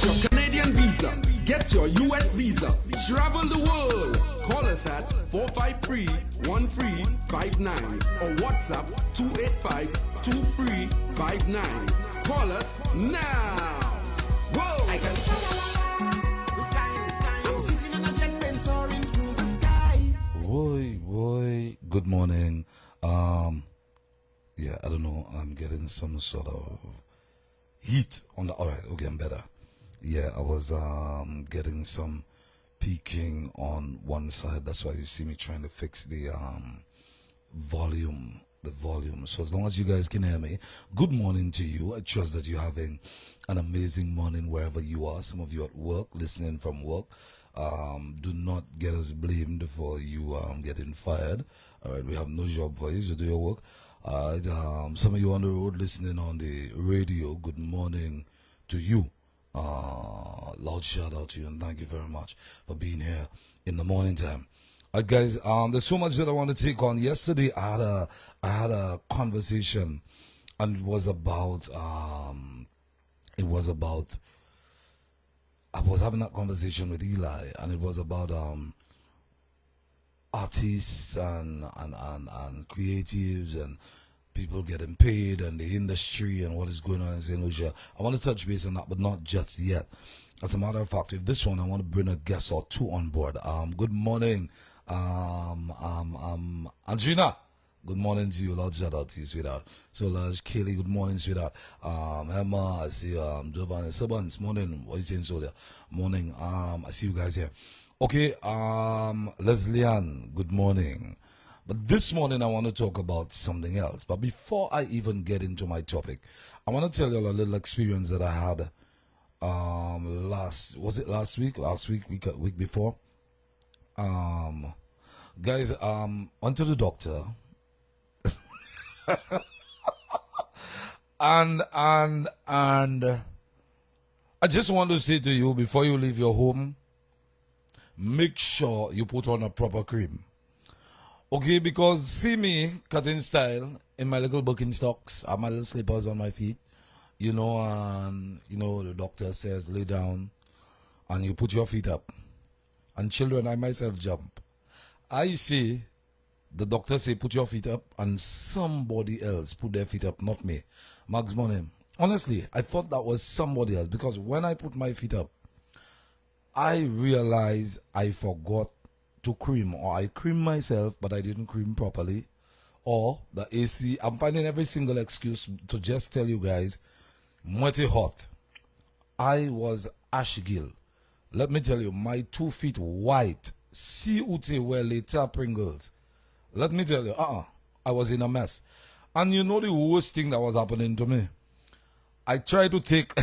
Get your Canadian visa. Get your US visa. Travel the world. Call us at 453-1359 or WhatsApp 285-2359. Call us now. Whoa! I can I'm sitting on a jet plane soaring through the sky. Boy, good morning. Yeah, I don't know. I'm getting some sort of heat on the. Alright, okay, I'm better. Yeah, I was getting some peaking on one side. That's why you see me trying to fix the volume. So as long as you guys can hear me, good morning to you. I trust that you're having an amazing morning wherever you are. Some of you at work, listening from work. Do not get us blamed for you getting fired. Alright, we have no job for you, so do your work. Some of you on the road listening on the radio, good morning to you. Loud shout out to you and thank you very much for being here in the morning time. Alright guys, there's so much that I want to take on. Yesterday I had a conversation and it was about I was having that conversation with Eli and it was about artists and creatives and people getting paid and the industry and what is going on in Saintlucia. I want to touch base on that, but not just yet. As a matter of fact, with this one, I want to bring a guest or two on board. Good morning, Angelina. Good morning to you. Loud shout out to you, sweetheart. So large, Kaylee. Good morning, sweetheart. Emma, I see Jovan and Sabans. Morning. What are you saying, so there? Morning. I see you guys here. Okay. Leslie Ann. Good morning. But this morning I want to talk about something else. But before I even get into my topic, I want to tell you a little experience that I had last week, week before. Guys, went to the doctor. and I just want to say to you, before you leave your home, make sure you put on a proper cream. Okay, because see me cutting style in my little Birkenstocks, I have my little slippers on my feet, and the doctor says lay down and you put your feet up. And children, I myself jump. I say, the doctor say put your feet up and somebody else put their feet up, not me. Max Money. Honestly, I thought that was somebody else because when I put my feet up, I realized I forgot to cream, or I cream myself but I didn't cream properly, or the AC. I'm finding every single excuse to just tell you guys, mighty hot. I was ashgill. Let me tell you, my 2 feet white, see ute where later Pringles. Let me tell you, I was in a mess. And you know the worst thing that was happening to me? I tried to take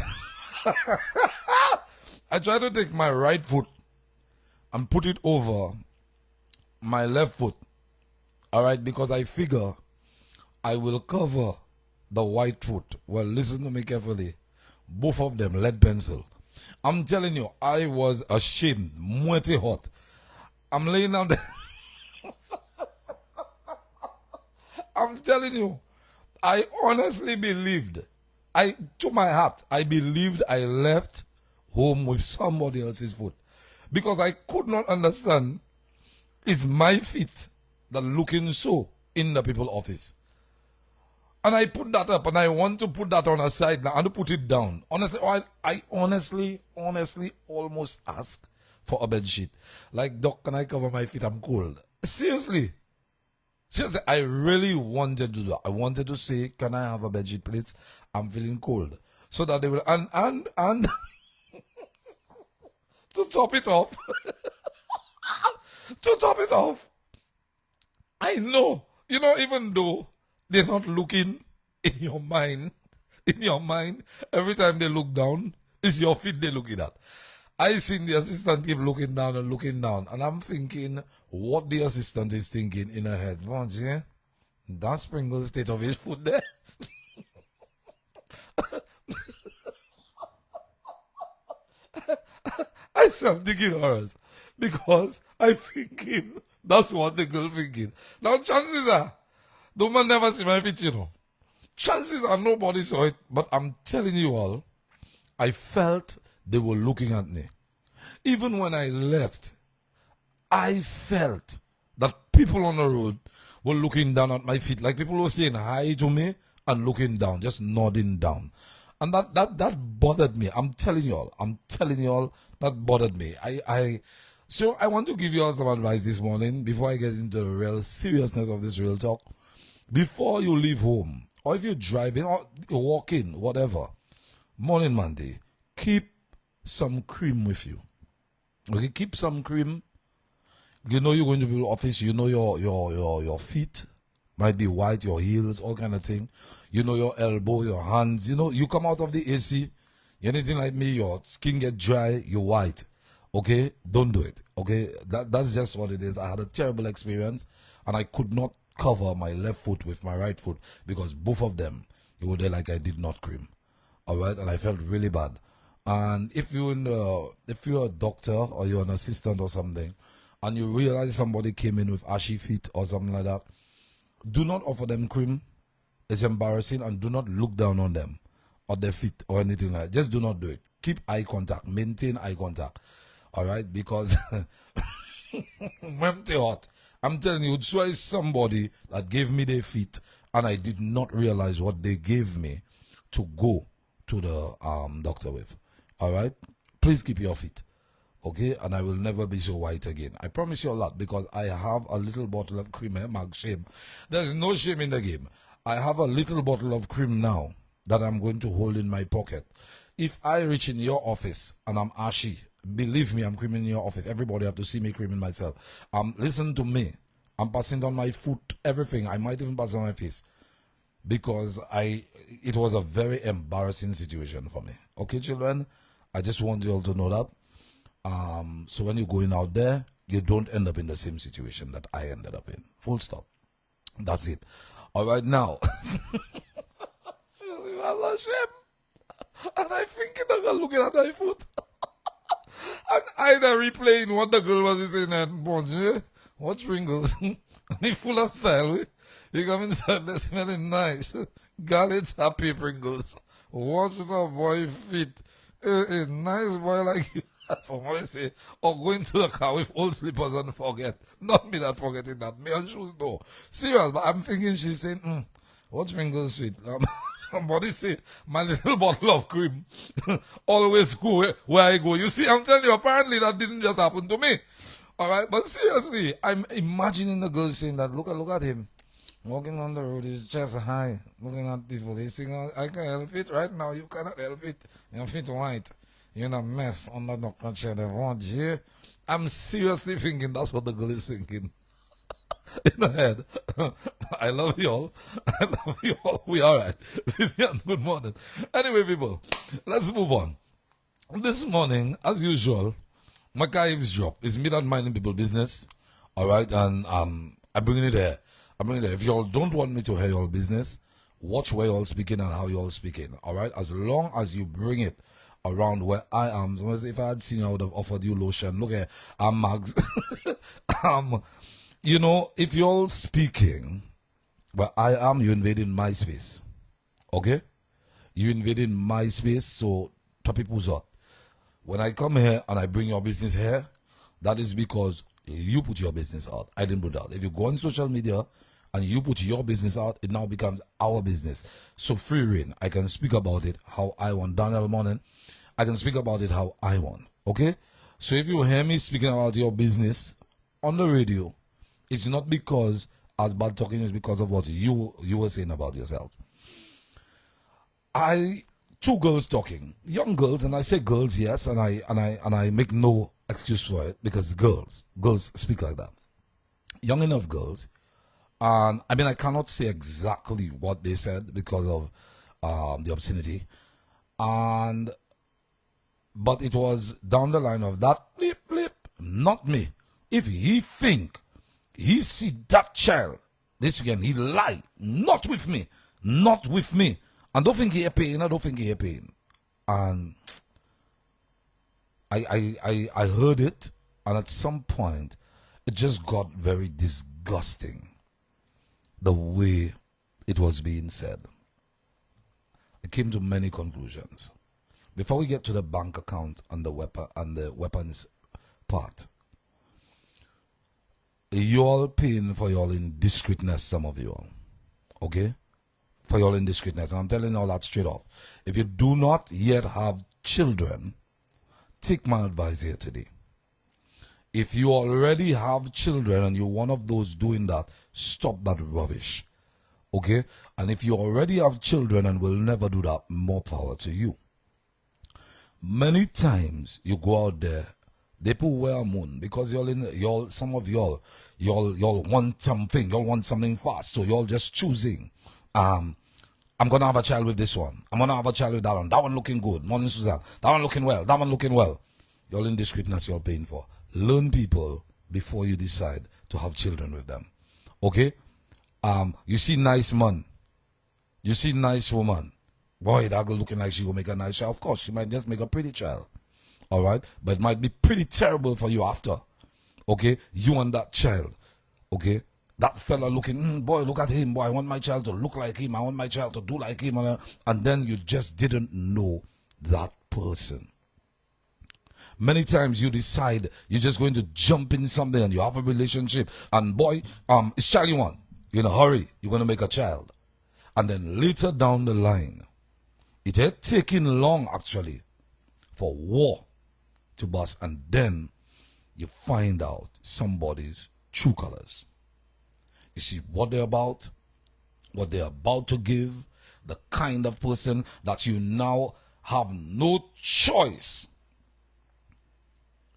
my right foot and put it over my left foot. Alright, because I figure I will cover the white foot. Well, listen to me carefully. Both of them lead pencil. I'm telling you, I was ashamed. Mighty hot. I'm laying down there. I'm telling you, I honestly believed, to my heart, I believed I left home with somebody else's foot. Because I could not understand, is my feet that looking so in the people's office? And I put that up and I want to put that on a side now and to put it down. Honestly, I honestly almost asked for a bed sheet. Like, Doc, can I cover my feet? I'm cold. Seriously, I really wanted to do that. I wanted to say, can I have a bed sheet, please? I'm feeling cold. So that they will, and to top it off, I know, even though they're not looking in your mind, every time they look down, it's your feet they're looking at. I seen the assistant keep looking down, and I'm thinking what the assistant is thinking in her head. Bon, yeah, that's Pringles state of his foot there. I am thinking horrors because I'm thinking that's what the girl thinking. Now chances are, the woman never see my feet, Chances are nobody saw it, but I'm telling you all, I felt they were looking at me. Even when I left, I felt that people on the road were looking down at my feet, like people were saying hi to me and looking down, just nodding down. And that bothered me. I'm telling y'all, that bothered me. So I want to give you all some advice this morning before I get into the real seriousness of this real talk. Before you leave home, or if you're driving or you're walking, whatever, morning Monday, keep some cream with you. Okay, keep some cream. You know you're going to the office, you know your feet might be white, your heels, all kind of thing. You know your elbow, your hands, you know, you come out of the AC, anything like me, your skin get dry, you're white. Okay? Don't do it. Okay? That's just what it is. I had a terrible experience and I could not cover my left foot with my right foot because both of them, they were there like I did not cream. Alright? And I felt really bad. And if you're a doctor or you're an assistant or something, and you realize somebody came in with ashy feet or something like that, do not offer them cream. It's embarrassing, and do not look down on them or their feet or anything like that. Just do not do it. Keep eye contact. Maintain eye contact. All right? Because empty hot. I'm telling you, so is somebody that gave me their feet, and I did not realize what they gave me to go to the doctor with. All right? Please keep your feet. Okay, and I will never be so white again. I promise you a lot, because I have a little bottle of cream. Mark, shame. There's no shame in the game. I have a little bottle of cream now that I'm going to hold in my pocket. If I reach in your office and I'm ashy, believe me, I'm creaming in your office. Everybody have to see me creaming myself. Listen to me. I'm passing down my foot, everything. I might even pass on my face, because it was a very embarrassing situation for me. Okay, children, I just want you all to know that. So when you're going out there, you don't end up in the same situation that I ended up in. Full stop. That's it. All right, now. Seriously, I was ashamed. And I thinking the girl looking at my foot. And either replaying what the girl was saying and bonjour, what Pringles? And he full of style. He come inside, they're smelling nice. Girl, it's happy Pringles. Watching a boy fit. A nice boy like you. Somebody say, or go into the car with old slippers and forget. Not me that forgetting that. Me and shoes, no. Serious, but I'm thinking she's saying, what's Pringles sweet? Somebody say, my little bottle of cream. Always go where I go. You see, I'm telling you, apparently that didn't just happen to me. Alright, but seriously, I'm imagining the girl saying that, look at him. Walking on the road, his chest high, looking at people. They sing, I can help it right now. You cannot help it. Your feet white. You're in a mess on the doctor chair. They want you. I'm seriously thinking that's what the girl is thinking. In her head. I love you all. I love you all. We all right. Vivian, good morning. Anyway, people, let's move on. This morning, as usual, my car drop is me not minding people business. All right, and I bring it there. If y'all don't want me to hear your business, watch where y'all speaking and how y'all speaking. All right, as long as you bring it around where I am. If I had seen you, I would have offered you lotion. Look at Mags. You know, if you're speaking where I am, you're invading my space. Okay? You invading my space, so to people's out. When I come here and I bring your business here, that is because you put your business out. I didn't put it out. If you go on social media and you put your business out, it now becomes our business. So free reign. I can speak about it how I want. Daniel Morning, I can speak about it how I want. Okay? So if you hear me speaking about your business on the radio, it's not because as bad talking, is because of what you were saying about yourselves. Two girls talking, young girls, and I say girls, yes, and I make no excuse for it, because girls speak like that. Young enough girls, and I mean, I cannot say exactly what they said because of the obscenity, but it was down the line of that blip, not me. If he think he see that child this weekend, he lie, not with me, and don't think he a pain. And I heard it, and at some point it just got very disgusting the way it was being said. I came to many conclusions, before we get to the bank account and the weapons part, you all paying for your indiscreetness, some of you all. Okay? For your indiscreetness. And I'm telling you all that straight off. If you do not yet have children, take my advice here today. If you already have children and you're one of those doing that, stop that rubbish. Okay? And if you already have children and will never do that, more power to you. Many times you go out there, they put where moon because some of y'all want something, y'all want something fast, so y'all just choosing. I'm gonna have a child with this one. I'm gonna have a child with that one. That one looking good. Morning, Suzanne. That one looking well. That one looking well. Y'all indiscreetness y'all paying for. Learn people before you decide to have children with them. Okay? You see nice man. You see nice woman. Boy, that girl looking like she will make a nice child. Of course, she might just make a pretty child. Alright? But it might be pretty terrible for you after. Okay? You and that child. Okay? That fella looking, boy, look at him. Boy, I want my child to look like him. I want my child to do like him. And then you just didn't know that person. Many times you decide you're just going to jump in something and you have a relationship. And boy, it's child you want. You're in a hurry. You're going to make a child. And then later down the line, it had taken long actually for war to bust. And then you find out somebody's true colors. You see what they're about, what they're about to give, the kind of person that you now have no choice.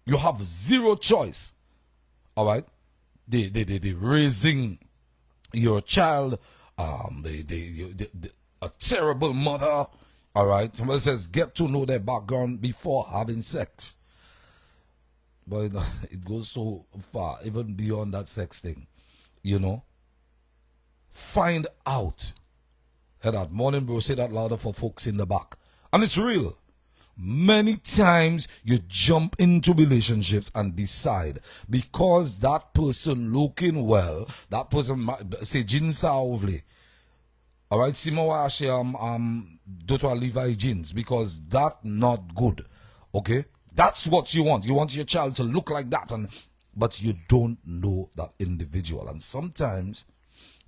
You have zero choice. All right? They raising your child. A terrible mother. All right? Somebody says, get to know their background before having sex. But it goes so far, even beyond that sex thing. You know? Find out. Hear that? Morning, bro. Say that louder for folks in the back. And it's real. Many times you jump into relationships and decide because that person looking well, that person say jinsa ovle. Alright, Simowa Ashe Dr. Levi jeans because that's not good. Okay? That's what you want. You want your child to look like that, but you don't know that individual. And sometimes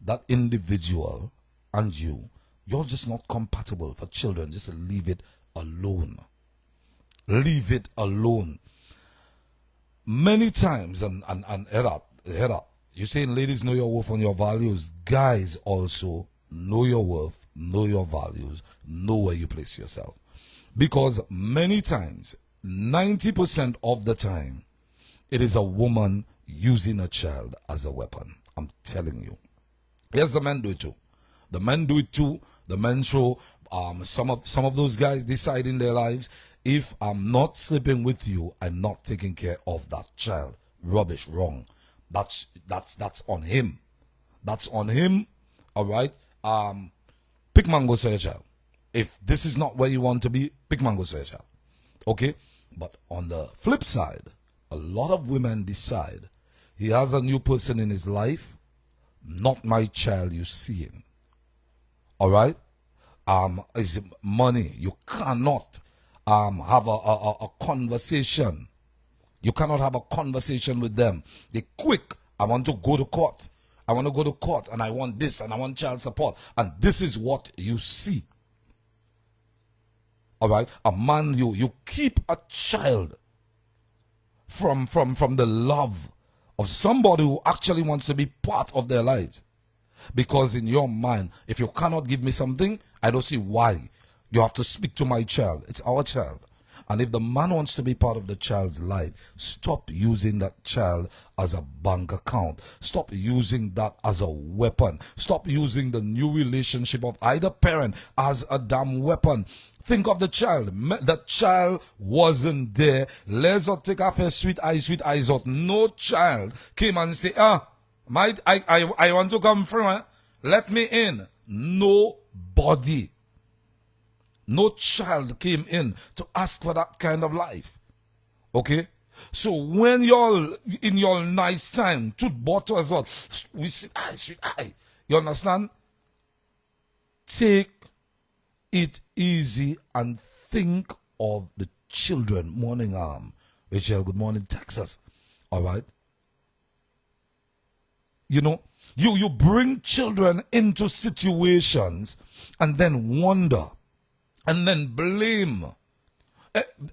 that individual and you're just not compatible for children. Just leave it alone. Leave it alone. Many times, and head up. You're saying ladies know your worth and your values. Guys also know your worth, know your values, know where you place yourself. Because many times, 90% of the time, it is a woman using a child as a weapon. I'm telling you. Yes, the men do it too. The men do it too. The men show some of those guys decide in their lives, if I'm not sleeping with you, I'm not taking care of that child. Rubbish, wrong. That's on him. That's on him. All right. Pick mangoes for your child. If this is not where you want to be, pick mangoes for your child. Okay. But on the flip side, a lot of women decide he has a new person in his life, not my child you seeing. All right. Is money. You cannot have a conversation. You cannot have a conversation with them. They quick. I want to go to court. I want to go to court and I want this and I want child support. And this is what you see. All right. A man, you keep a child from the love of somebody who actually wants to be part of their lives. Because in your mind, if you cannot give me something, I don't see why you have to speak to my child. It's our child. And if the man wants to be part of the child's life, stop using that child as a bank account. Stop using that as a weapon. Stop using the new relationship of either parent as a damn weapon. Think of the child. The child wasn't there. Let's not take off her sweet eyes out. No child came and say, I want to come from. Let me in. Nobody. No child came in to ask for that kind of life. Okay? So when you're in your nice time, tooth bottle as well, we say, sweet eye. You understand? Take it easy and think of the children. Morning, Rachel. Good morning, Texas. All right. You know, you bring children into situations and then wonder and then blame.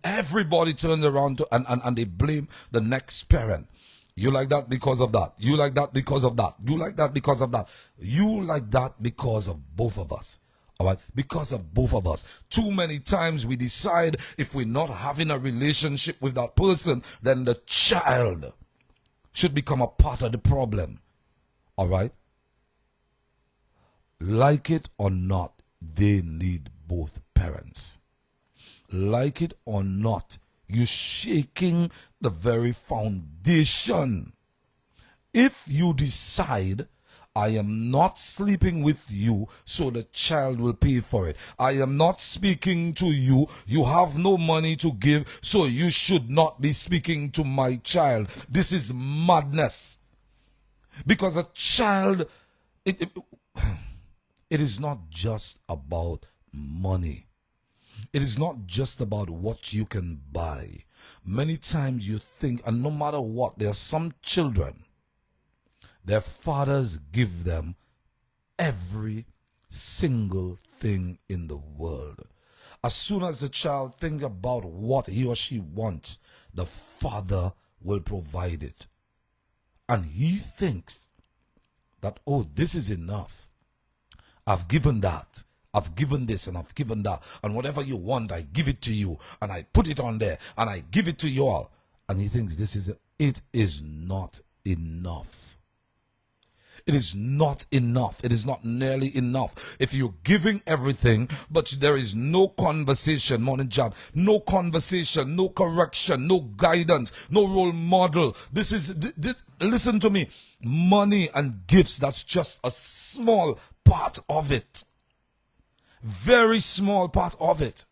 Everybody turns around and they blame the next parent. You like that because of that. You like that because of that. You like that because of that. You like that because of both of us. All right? Because of both of us. Too many times we decide if we're not having a relationship with that person, then the child should become a part of the problem. All right? Like it or not, they need both parents. Like it or not, you're shaking the very foundation. If you decide, I am not sleeping with you, so the child will pay for it. I am not speaking to you. You have no money to give, so you should not be speaking to my child. This is madness. Because a child, it is not just about money. It is not just about what you can buy. Many times you think, and no matter what, there are some children, their fathers give them every single thing in the world. As soon as the child thinks about what he or she wants, the father will provide it. And he thinks that, oh, this is enough. I've given that. I've given this and I've given that. And whatever you want, I give it to you. And I put it on there. And I give it to you all. And he thinks it is not enough. It is not enough. It is not nearly enough. If you're giving everything, but there is no conversation, Morning John, no conversation, no correction, no guidance, no role model. This, listen to me. Money and gifts, that's just a small part of it. Very small part of it.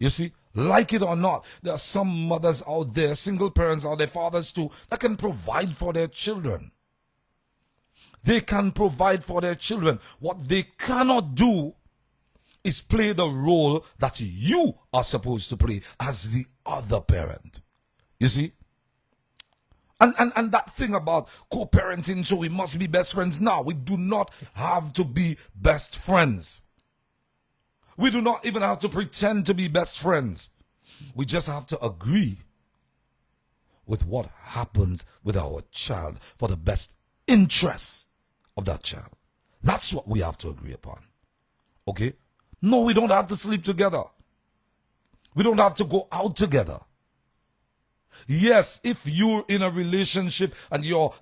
You see, like it or not, there are some mothers out there, single parents out there, fathers too, that can provide for their children. They can provide for their children. What they cannot do is play the role that you are supposed to play as the other parent. You see? And that thing about co-parenting, so we must be best friends. Now, we do not have to be best friends. We do not even have to pretend to be best friends. We just have to agree with what happens with our child for the best interest of that child. That's what we have to agree upon. Okay? No, we don't have to sleep together. We don't have to go out together. Yes, if you're in a relationship and your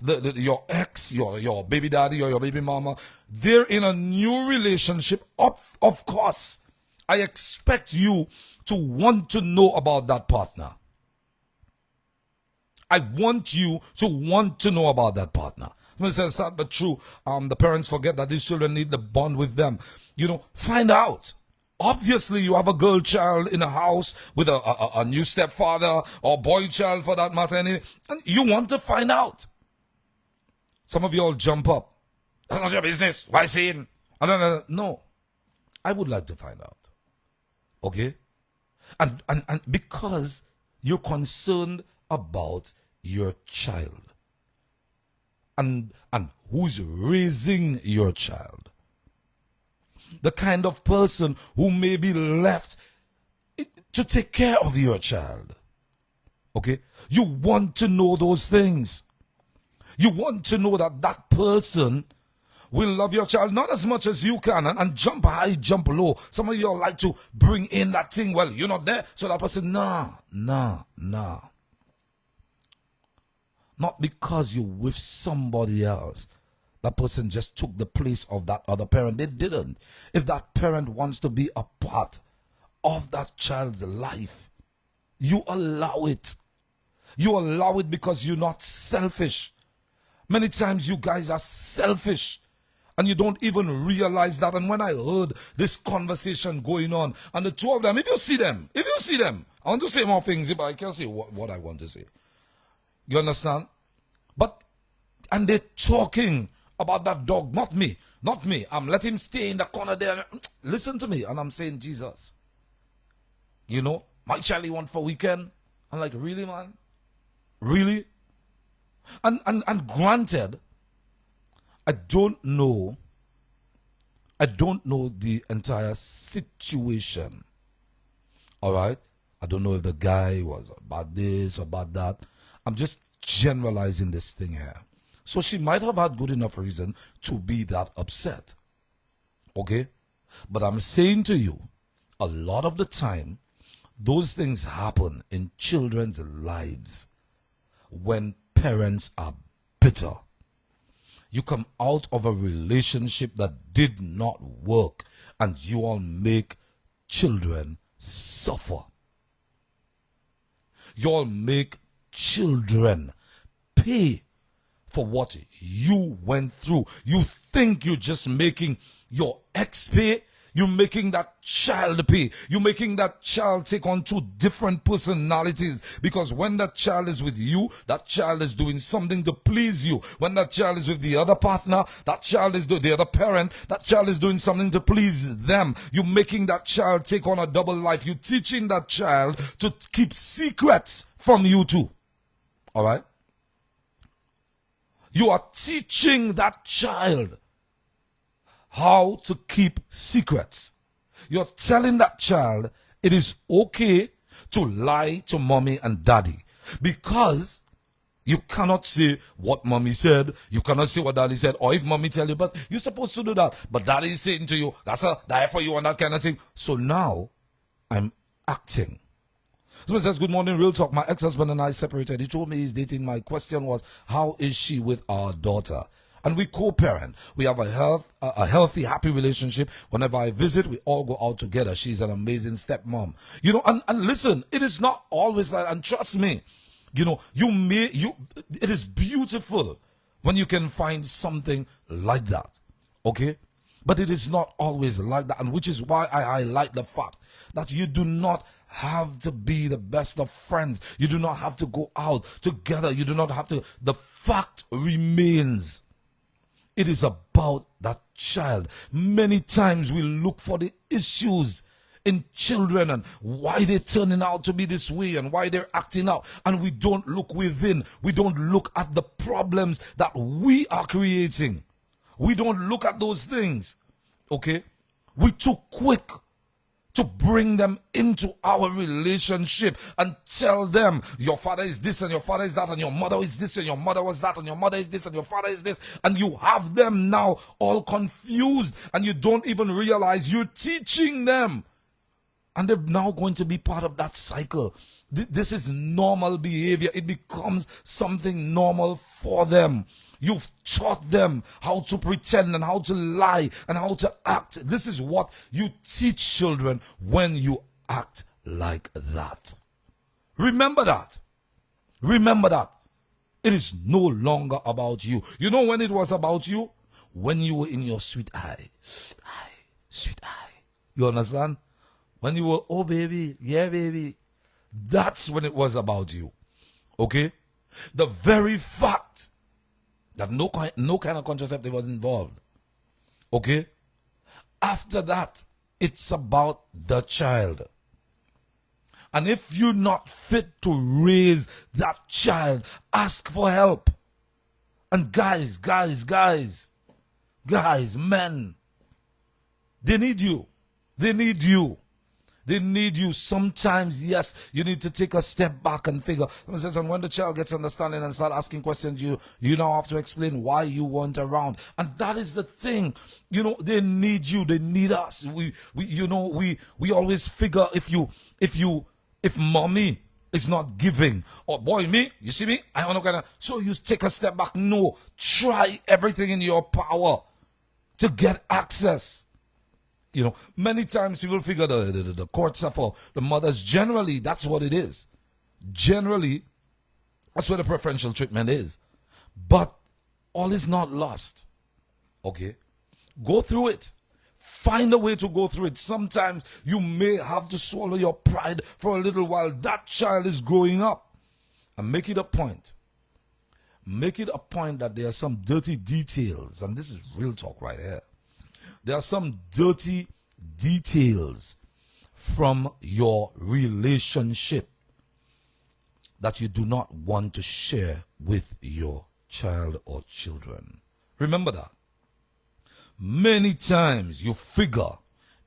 ex, your baby daddy or your baby mama, they're in a new relationship, of course, I expect you to want to know about that partner. I want you to want to know about that partner. It's sad but true. The parents forget that these children need the bond with them. You know, find out. Obviously, you have a girl child in a house with a new stepfather or boy child for that matter, and you want to find out. Some of you all jump up. That's not your business. Why saying? No. I would like to find out. Okay? And because you're concerned about your child and who's raising your child. The kind of person who may be left to take care of your child. Okay? You want to know those things. You want to know that that person will love your child not as much as you can and jump high, jump low. Some of you all like to bring in that thing. Well, you're not there. So that person, nah. Not because you're with somebody else. That person just took the place of that other parent. They didn't. If that parent wants to be a part of that child's life, you allow it. You allow it because you're not selfish. Many times you guys are selfish and you don't even realize that. And when I heard this conversation going on, and the two of them, if you see them, I want to say more things, but I can't say what I want to say. You understand? And they're talking about that dog, not me. Let him stay in the corner there. Listen to me. And I'm saying, Jesus, You know, my child you want for weekend. I'm like, really, man? Really? And granted, I don't know the entire situation. All right? I don't know if the guy was about this or about that. I'm just generalizing this thing here. So she might have had good enough reason to be that upset. Okay? But I'm saying to you, a lot of the time, those things happen in children's lives when parents are bitter. You come out of a relationship that did not work and you all make children suffer. You all make children pay for what you went through. You think you're just making your ex pay. You're making that child pay. You're making that child take on two different personalities. Because when that child is with you, that child is doing something to please you. When that child is with the other partner, that child is the other parent, that child is doing something to please them. You're making that child take on a double life. You're teaching that child to keep secrets from you too. All right? You are teaching that child how to keep secrets. You're telling that child it is okay to lie to mommy and daddy because you cannot say what mommy said, you cannot say what daddy said, or if mommy tell you, but you're supposed to do that, but daddy is saying to you, that's a die for you and that kind of thing. So now I'm acting. Someone says, good morning, real talk. My ex-husband and I separated. He told me he's dating. My question was, how is she with our daughter? And we co-parent. We have a healthy, happy relationship. Whenever I visit, we all go out together. She's an amazing stepmom. You know, and listen, it is not always like, and trust me, you know, it is beautiful when you can find something like that. Okay? But it is not always like that. And which is why I highlight the fact that you do not have to be the best of friends. You do not have to go out together. You do not have to. The fact remains, it is about that child. Many times we look for the issues in children and why they're turning out to be this way and why they're acting out. And we don't look within. We don't look at the problems that we are creating. We don't look at those things. Okay? We're too quick to bring them into our relationship and tell them your father is this and your father is that and your mother is this and your mother was that and your mother is this and your father is this, and you have them now all confused and you don't even realize you're teaching them, and they're now going to be part of that cycle. This is normal behavior. It becomes something normal for them. You've taught them how to pretend and how to lie and how to act. This is what you teach children when you act like that. Remember that. Remember that. It is no longer about you. You know when it was about you? When you were in your sweet eye. Sweet eye. You understand? When you were, oh baby, yeah baby. That's when it was about you. Okay? The very fact that no kind of contraceptive was involved. Okay? After that, it's about the child. And if you're not fit to raise that child, ask for help. And guys, men, they need you. They need you. They need you. Sometimes, yes, you need to take a step back and figure. Someone says, and when the child gets understanding and start asking questions, you now have to explain why you weren't around. And that is the thing. You know, they need you. They need us. We always figure if mommy is not giving, or boy, me, you see me, I want to kind of, so you take a step back. No, try everything in your power to get access. You know, many times people figure the courts are for the mothers. Generally, that's what it is. Generally, that's where the preferential treatment is. But all is not lost. Okay? Go through it. Find a way to go through it. Sometimes you may have to swallow your pride for a little while. That child is growing up. And make it a point. Make it a point that there are some dirty details. And this is real talk right here. There are some dirty details from your relationship that you do not want to share with your child or children. Remember that. Many times you figure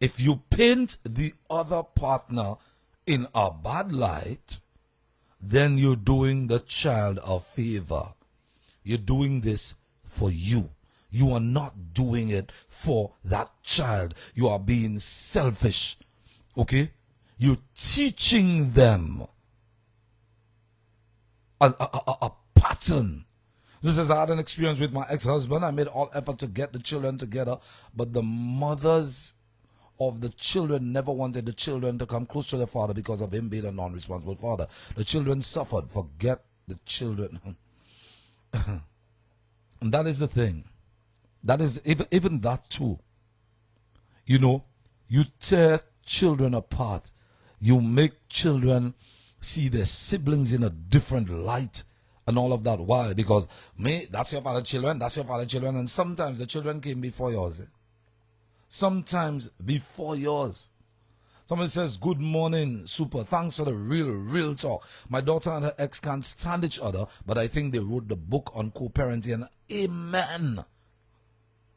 if you paint the other partner in a bad light, then you're doing the child a favor. You're doing this for you. You are not doing it for that child. You are being selfish. Okay? You're teaching them a pattern. This is, I had an experience with my ex-husband. I made all effort to get the children together, but the mothers of the children never wanted the children to come close to their father because of him being a non-responsible father. The children suffered. Forget the children. And that is the thing. That is even that too. You know, you tear children apart. You make children see their siblings in a different light and all of that. Why? Because that's your father's children, that's your father's children, and sometimes the children came before yours. Sometimes before yours. Somebody says, good morning, super. Thanks for the real talk. My daughter and her ex can't stand each other, but I think they wrote the book on co-parenting. And amen.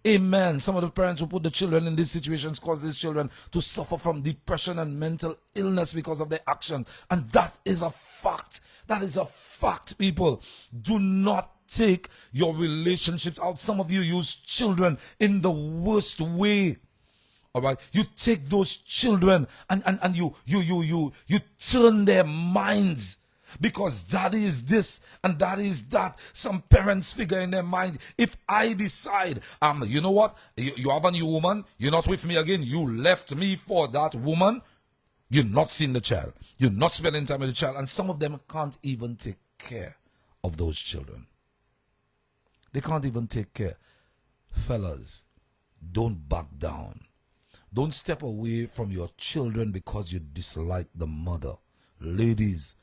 Amen. Some of the parents who put the children in these situations cause these children to suffer from depression and mental illness because of their actions. And that is a fact. That is a fact, people. Do not take your relationships out. Some of you use children in the worst way. All right, you take those children and you turn their minds because daddy is this and daddy is that. Some parents figure in their mind, if I decide, you know what, you have a new woman, you're not with me again, you left me for that woman, you're not seeing the child, you're not spending time with the child, and some of them can't even take care of those children. They can't even take care. Fellas, don't back down. Don't step away from your children because you dislike the mother. Ladies,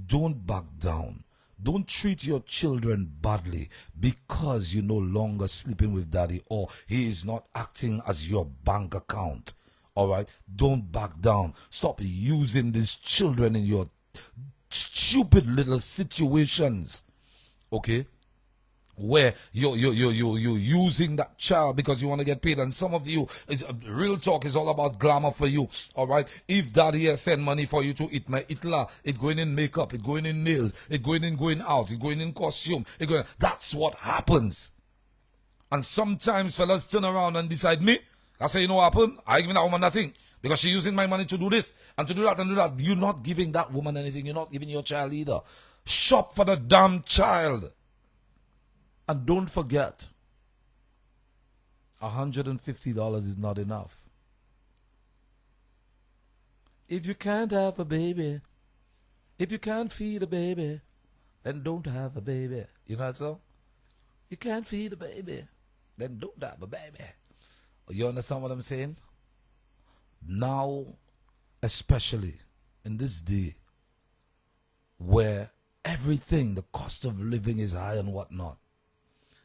don't back down. Don't treat your children badly because you're no longer sleeping with daddy or he is not acting as your bank account. All right? Don't back down. Stop using these children in your stupid little situations. Okay? Where you're using that child because you want to get paid, and some of you, real talk is all about glamour for you. All right, if daddy has sent money for you to eat my itla, it going in makeup, it going in nails, it going out, it going in costume, that's what happens. And sometimes fellas turn around and decide, me, I say, you know what happened? I give that woman nothing because she's using my money to do this and to do that and do that. You're not giving that woman anything. You're not giving your child either. Shop for the damn child. And don't forget, $150 is not enough. If you can't have a baby, if you can't feed a baby, then don't have a baby. You know what so? You can't feed a baby, then don't have a baby. You understand what I'm saying? Now, especially in this day where everything, the cost of living is high and whatnot,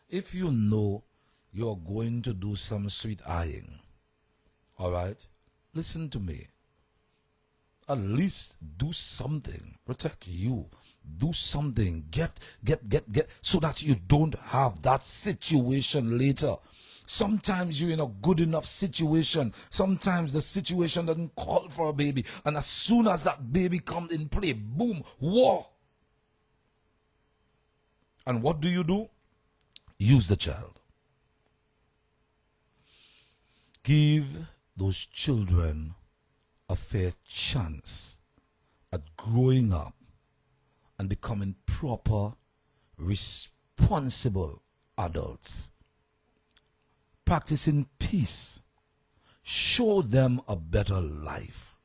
if you know you're going to do some sweet eyeing, all right, listen to me. At least do something. Protect you. Do something. Get, so that you don't have that situation later. Sometimes you're in a good enough situation. Sometimes the situation doesn't call for a baby. And as soon as that baby comes in play, boom, war. And what do? Use the child. Give those children a fair chance at growing up and becoming proper, responsible adults. Practicing peace. Show them a better life.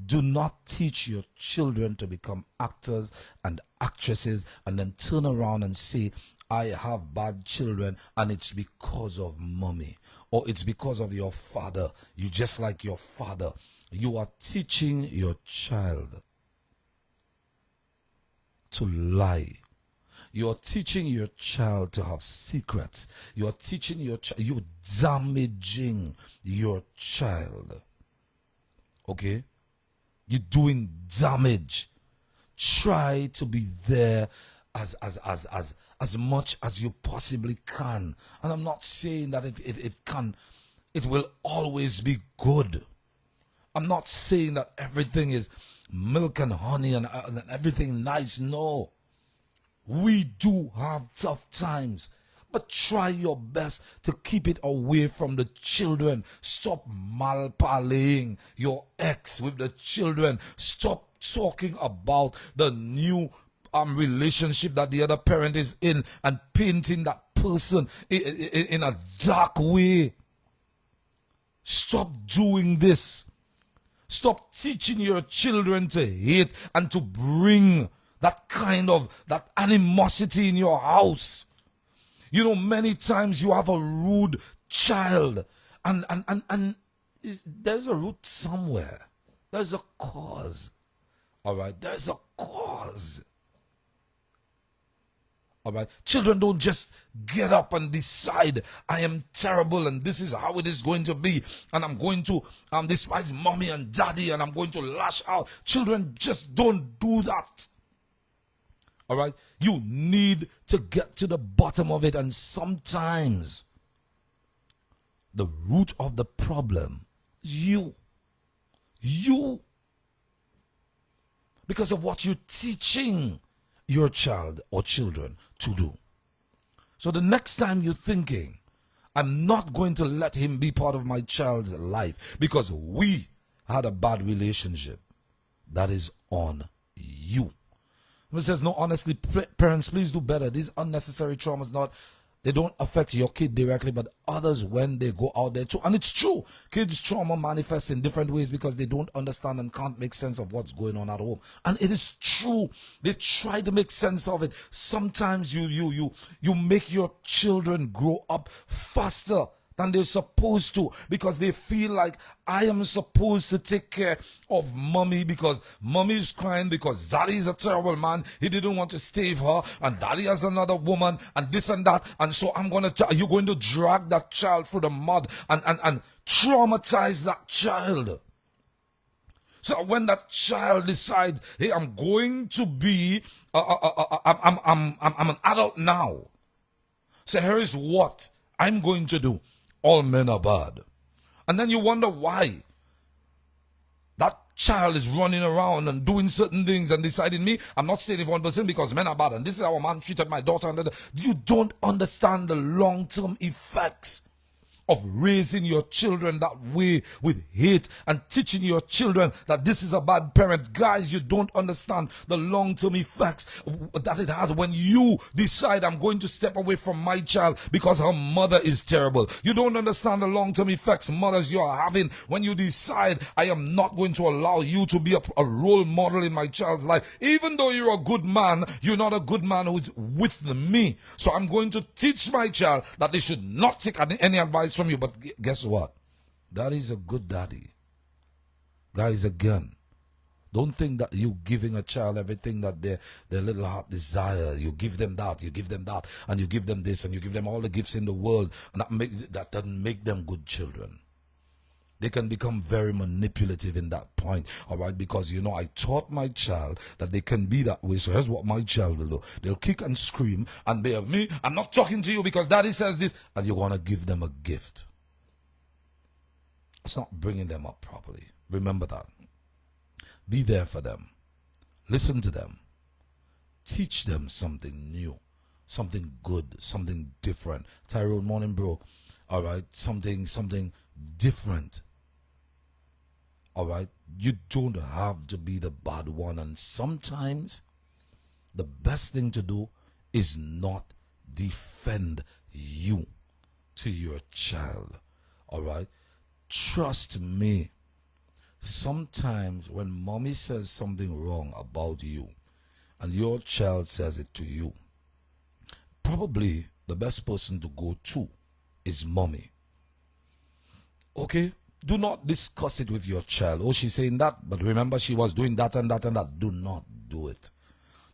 Do not teach your children to become actors and actresses and then turn around and say, I have bad children and it's because of mommy or it's because of your father. You just like your father. You are teaching your child to lie. You are teaching your child to have secrets. You are teaching your child. You're damaging your child. Okay? You're doing damage. Try to be there as much as you possibly can. And I'm not saying that it will always be good. I'm not saying that everything is milk and honey and everything nice. No. We do have tough times. But try your best to keep it away from the children. Stop malparlaying your ex with the children. Stop talking about the new relationship that the other parent is in and painting that person in a dark way. Stop doing this. Stop teaching your children to hate and to bring that animosity in your house. You know, many times you have a rude child and there's a root somewhere. There's a cause. All right, there's a cause. All right, children don't just get up and decide I am terrible and this is how it is going to be and I'm going to despise mommy and daddy and I'm going to lash out. Children just don't do that. All right, you need to get to the bottom of it, and sometimes the root of the problem is you, because of what you're teaching your child or children to do. So the next time you're thinking, I'm not going to let him be part of my child's life because we had a bad relationship, that is on you. It says, no, honestly, parents, please do better. These unnecessary traumas, they don't affect your kid directly, but others when they go out there too. And it's true. Kids' trauma manifests in different ways because they don't understand and can't make sense of what's going on at home. And it is true. They try to make sense of it. Sometimes you make your children grow up faster than they're supposed to because they feel like I am supposed to take care of mommy because mommy is crying because daddy is a terrible man. He didn't want to stay with her and daddy has another woman and this and that. And so you're going to drag that child through the mud and traumatize that child. So when that child decides, hey, I'm going to be, I'm an adult now. So here is what I'm going to do. All men are bad. And then you wonder why that child is running around and doing certain things and deciding me, I'm not staying with 1% because men are bad and this is how a man treated my daughter. And you don't understand the long-term effects of raising your children that way with hate and teaching your children that this is a bad parent. Guys, you don't understand the long-term effects that it has when you decide I'm going to step away from my child because her mother is terrible. You don't understand the long-term effects, mothers, you are having when you decide I am not going to allow you to be a role model in my child's life. Even though you're a good man, you're not a good man who's with me. So I'm going to teach my child that they should not take any advice from you. But guess what? Daddy's a good daddy. Guys, again, don't think that you giving a child everything that their little heart desire. You give them that, and you give them this, and you give them all the gifts in the world, and that doesn't make them good children. They can become very manipulative in that point, all right? Because, I taught my child that they can be that way. So here's what my child will do. They'll kick and scream and be of me. I'm not talking to you because daddy says this. And you're going to give them a gift. It's not bringing them up properly. Remember that. Be there for them. Listen to them. Teach them something new, something good, something different. Tyrone, morning, bro. All right, something different. All right, you don't have to be the bad one, and sometimes the best thing to do is not defend you to your child. All right, trust me. Sometimes when mommy says something wrong about you and your child says it to you, probably the best person to go to is mommy. Okay? Do not discuss it with your child. Oh, she's saying that, but remember she was doing that and that and that. Do not do it.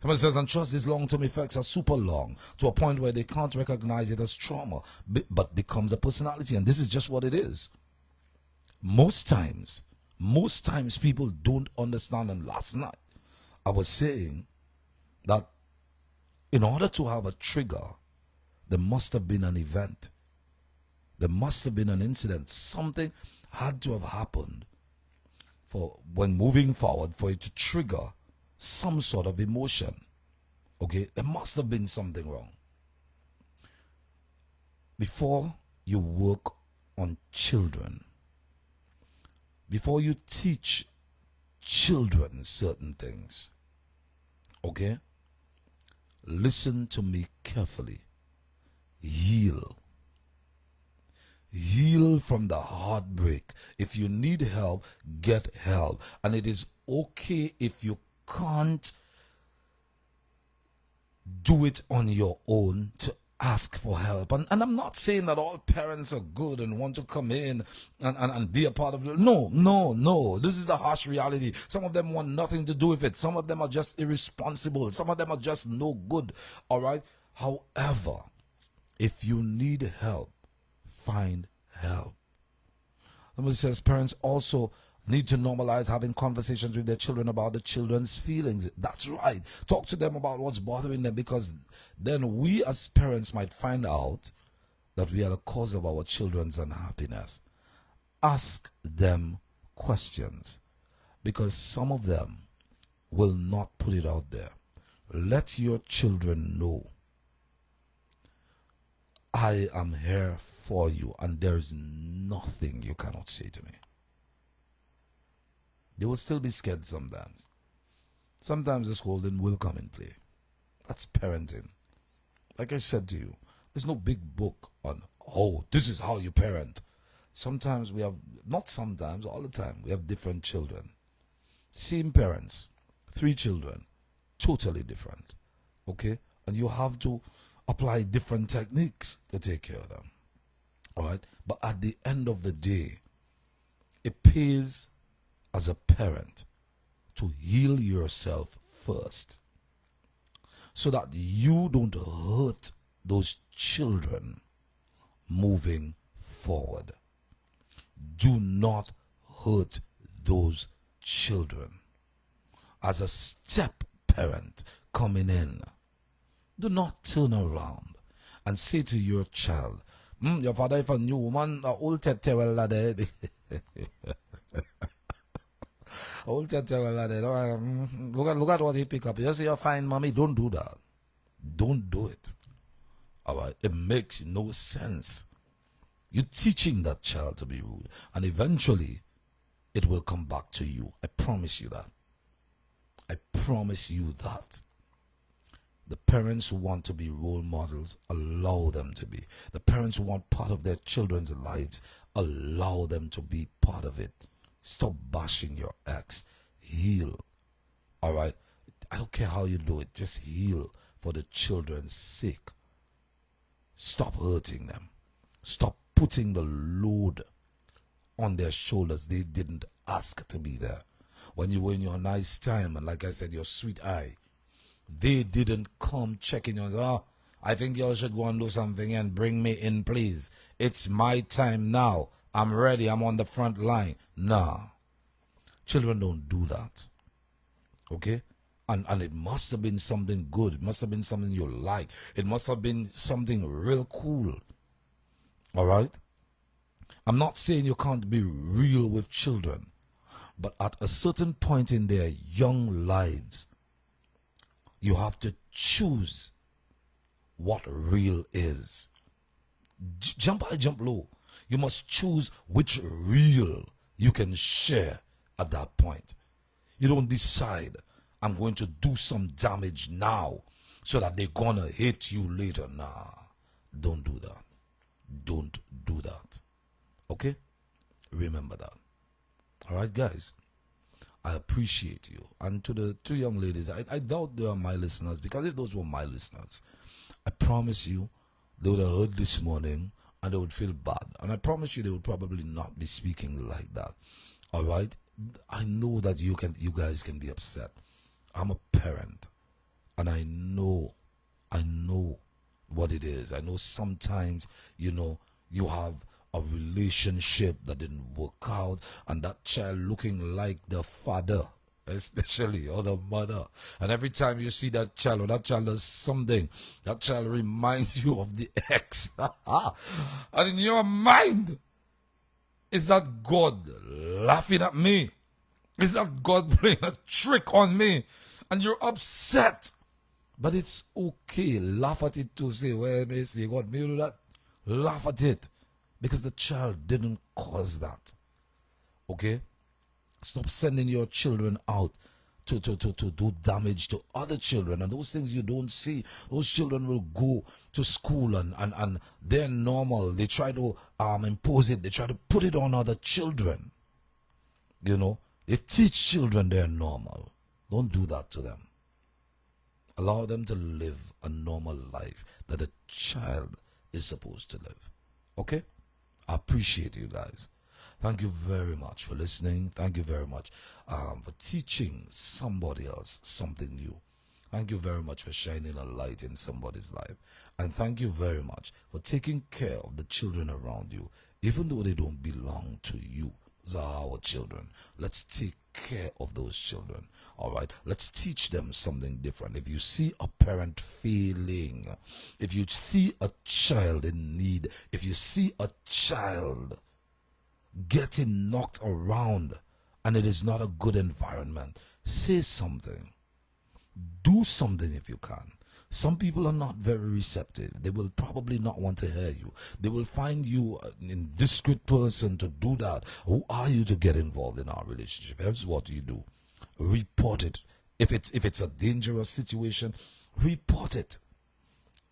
Somebody says, and trust these long-term effects are super long to a point where they can't recognize it as trauma, but becomes a personality. And this is just what it is. Most times, Most times people don't understand. And last night I was saying that in order to have a trigger, there must have been an event. There must have been an incident. Something had to have happened for when moving forward for it to trigger some sort of emotion. Okay, there must have been something wrong. Before you work on children, before you teach children certain things, okay, listen to me carefully. Heal. Heal from the heartbreak. If you need help, get help. And it is okay if you can't do it on your own to ask for help. And I'm not saying that all parents are good and want to come in and be a part of it. No. This is the harsh reality. Some of them want nothing to do with it. Some of them are just irresponsible. Some of them are just no good. All right? However, if you need help, find help. Somebody says parents also need to normalize having conversations with their children about the children's feelings. That's right. Talk to them about what's bothering them, because then we as parents might find out that we are the cause of our children's unhappiness. Ask them questions, because some of them will not put it out there. Let your children know, I am here for you, and there is nothing you cannot say to me. They will still be scared sometimes. Sometimes the scolding will come in play. That's parenting. Like I said to you, there's no big book on, oh, this is how you parent. Sometimes we have, not sometimes, all the time, we have different children. Same parents, 3 children, totally different. Okay? And you have to apply different techniques to take care of them. All right? But at the end of the day, it pays as a parent to heal yourself first, so that you don't hurt those children moving forward. Do not hurt those children. As a step parent coming in, do not turn around and say to your child, your father is a new woman, old tete well lade. Old tete well lade. Look at what he pick up. You say you're fine, mommy. Don't do that. Don't do it. Alright, it makes no sense. You're teaching that child to be rude, and eventually it will come back to you. I promise you that. I promise you that. The parents who want to be role models, allow them to be. The parents who want part of their children's lives, allow them to be part of it. Stop bashing your ex. Heal. Alright? I don't care how you do it. Just heal for the children's sake. Stop hurting them. Stop putting the load on their shoulders. They didn't ask to be there. When you were in your nice time, and like I said, your sweet eye, they didn't come checking you. Oh, I think y'all should go and do something and bring me in, please. It's my time now. I'm ready. I'm on the front line. Nah. Children don't do that. Okay? And it must have been something good. It must have been something you like. It must have been something real cool. All right? I'm not saying you can't be real with children. But at a certain point in their young lives, you have to choose what real is. Jump high, jump low. You must choose which real you can share at that point. You don't decide, I'm going to do some damage now so that they're going to hate you later. Nah, don't do that. Don't do that. Okay? Remember that. All right, guys? I appreciate you. And to the 2 young ladies, I doubt they are my listeners, because if those were my listeners, I promise you they would have heard this morning and they would feel bad. And I promise you they would probably not be speaking like that. All right? I know that you guys can be upset. I'm a parent, and I know what it is. I know sometimes, you have a relationship that didn't work out, and that child looking like the father, especially, or the mother. And every time you see that child, or that child does something, that child reminds you of the ex. And in your mind, is that God laughing at me? Is that God playing a trick on me? And you're upset. But it's okay. Laugh at it too. Say, well, may say, God, may you do that? Laugh at it. Because the child didn't cause that. Okay? Stop sending your children out to do damage to other children. And those things you don't see. Those children will go to school and they're normal. They try to impose it. They try to put it on other children. You know? They teach children they're normal. Don't do that to them. Allow them to live a normal life that a child is supposed to live. Okay? I appreciate you guys. Thank you very much for listening. Thank you very much for teaching somebody else something new. Thank you very much for shining a light in somebody's life. And thank you very much for taking care of the children around you, even though they don't belong to you. Those are our children. Let's take care of those children. All right. Let's teach them something different. If you see a parent failing, if you see a child in need, if you see a child getting knocked around and it is not a good environment, say something. Do something if you can. Some people are not very receptive. They will probably not want to hear you. They will find you an indiscreet person to do that. Who are you to get involved in our relationship? Here's what you do. Report it. If it's a dangerous situation, report it.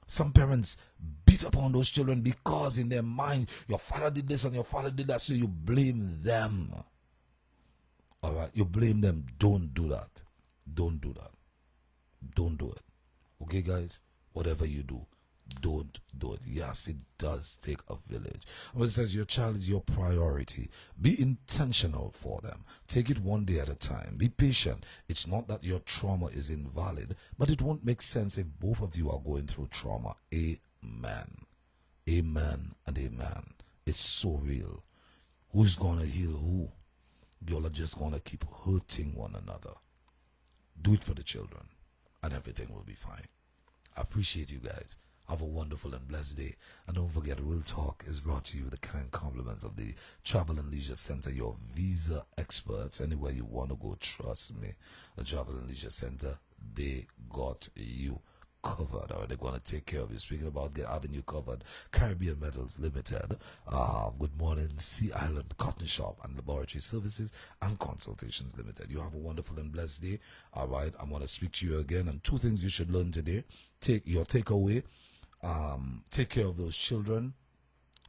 Some parents beat upon those children because in their mind, your father did this and your father did that, so you blame them. All right? You blame them. Don't do that. Don't do that. Don't do it. Okay, guys? Whatever you do, don't do it. Yes, it does take a village. But it says your child is your priority. Be intentional for them. Take it one day at a time. Be patient. It's not that your trauma is invalid, but it won't make sense if both of you are going through trauma. Amen. Amen and amen. It's so real. Who's going to heal who? Y'all are just going to keep hurting one another. Do it for the children, and everything will be fine. I appreciate you guys. Have a wonderful and blessed day. And don't forget, Real Talk is brought to you with the kind compliments of the Travel and Leisure Center, your visa experts. Anywhere you want to go, trust me. The Travel and Leisure Center, they got you covered. Or they're going to take care of you. Speaking about having you covered, Caribbean Metals Limited, Good Morning, Sea Island Cotton Shop and Laboratory Services and Consultations Limited. You have a wonderful and blessed day. All right, I'm going to speak to you again. And 2 things you should learn today. Take your takeaway. Take care of those children.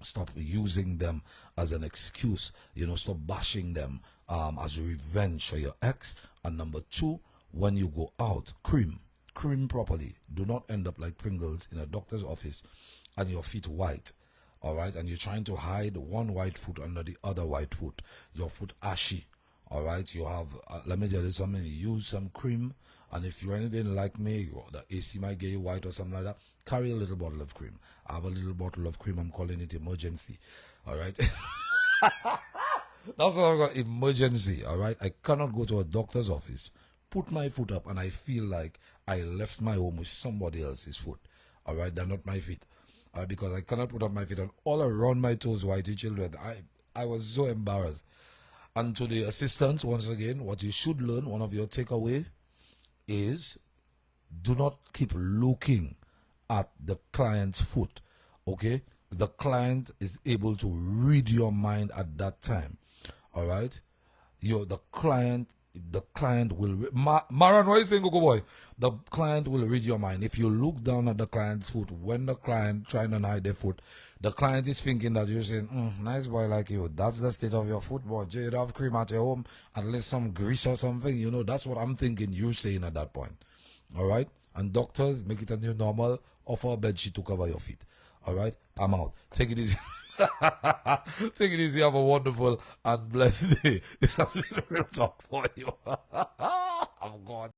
Stop using them as an excuse. Stop bashing them as revenge for your ex. And number 2, when you go out, cream properly. Do not end up like Pringles in a doctor's office and your feet white. All right, and you're trying to hide one white foot under the other white foot. Your foot ashy. All right, you have. Let me tell you something. Use some cream, and if you're anything like me, the AC might get you white or something like that. Carry a little bottle of cream. I have a little bottle of cream. I'm calling it emergency. All right. That's what I got. Emergency. All right. I cannot go to a doctor's office, put my foot up, and I feel like I left my home with somebody else's foot. All right. They're not my feet. Because I cannot put up my feet, and all around my toes, whitey children. I was so embarrassed. And to the assistants, once again, what you should learn, one of your takeaway is do not keep looking at the client's foot. Okay? The client is able to read your mind at that time. All right? The client will Maran, what are you saying, Gogo boy? The client will read your mind. If you look down at the client's foot, when the client trying to hide their foot, the client is thinking that you're saying, nice boy like you. That's the state of your foot, boy. You have cream at your home, at least some grease or something. That's what I'm thinking you're saying at that point. All right? And doctors, make it a new normal. Offer a bed sheet to cover your feet. All right? I'm out. Take it easy. Take it easy. Have a wonderful and blessed day. This has been Real Talk for you. I'm gone.